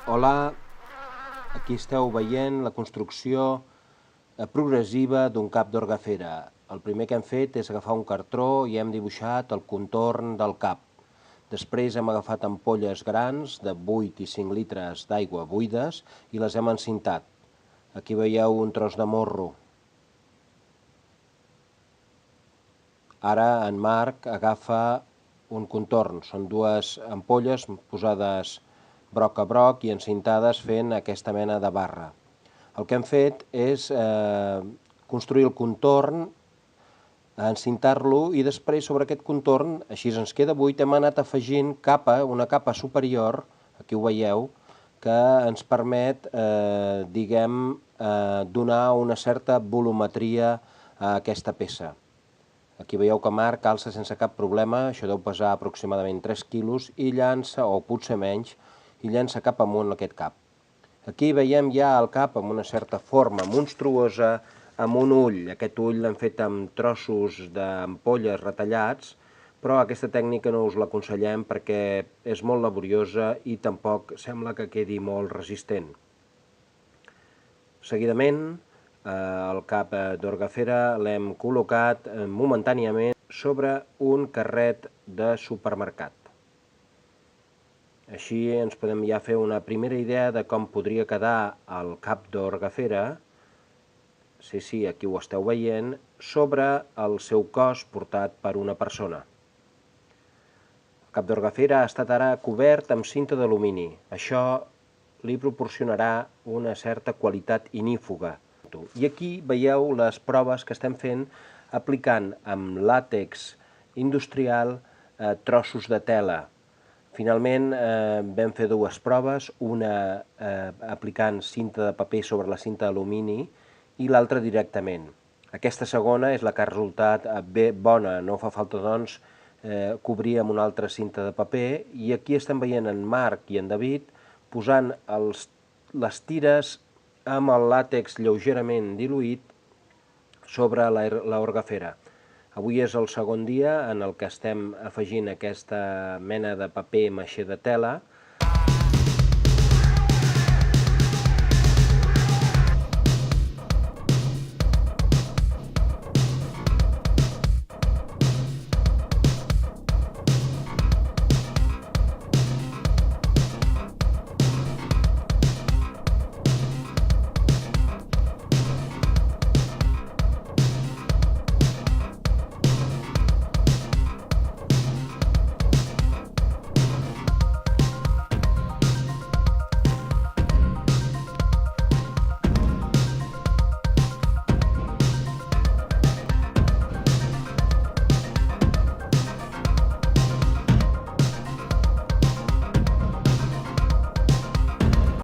Hola, aquí esteu veient la construcció progressiva d'un cap d'Orgafera. El primer que hem fet és agafar un cartró i hem dibuixat el contorn del cap. Després hem agafat ampolles grans de 8 i 5 litres d'aigua buides i les hem encintat. Aquí veieu un tros de morro. Ara en Marc agafa un contorn. Són dues ampolles posades broc a broc i encintades fent aquesta mena de barra. El que hem fet és construir el contorn, encintar-lo i després sobre aquest contorn, així ens queda buit, hem anat afegint una capa superior, aquí ho veieu, que ens permet, donar una certa volumetria a aquesta peça. Aquí veieu que Marc calça sense cap problema, això deu pesar aproximadament 3 quilos, i llança, o potser menys, i llança cap amunt aquest cap. Aquí veiem ja el cap amb una certa forma monstruosa, amb un ull. Aquest ull l'hem fet amb trossos d'ampolles retallats, però aquesta tècnica no us l'aconsellem perquè és molt laboriosa i tampoc sembla que quedi molt resistent. Seguidament, el cap d'Orgafera l'hem col·locat momentàniament sobre un carret de supermercat. Així ens podem ja fer una primera idea de com podria quedar el cap d'Orgafera, sí, aquí ho esteu veient, sobre el seu cos portat per una persona. El cap d'Orgafera ha estat ara cobert amb cinta d'alumini. Això li proporcionarà una certa qualitat inífuga. I aquí veieu les proves que estem fent aplicant amb làtex industrial trossos de tela. Finalment vam fer dues proves, una aplicant cinta de paper sobre la cinta d'alumini i l'altra directament. Aquesta segona és la que ha resultat bé bona, no fa falta doncs cobrir amb una altra cinta de paper, i aquí estem veient en Marc i en David posant les tires amb el làtex lleugerament diluït sobre l'Orgafera. Avui és el segon dia en el que estem afegint aquesta mena de paper maixé de tela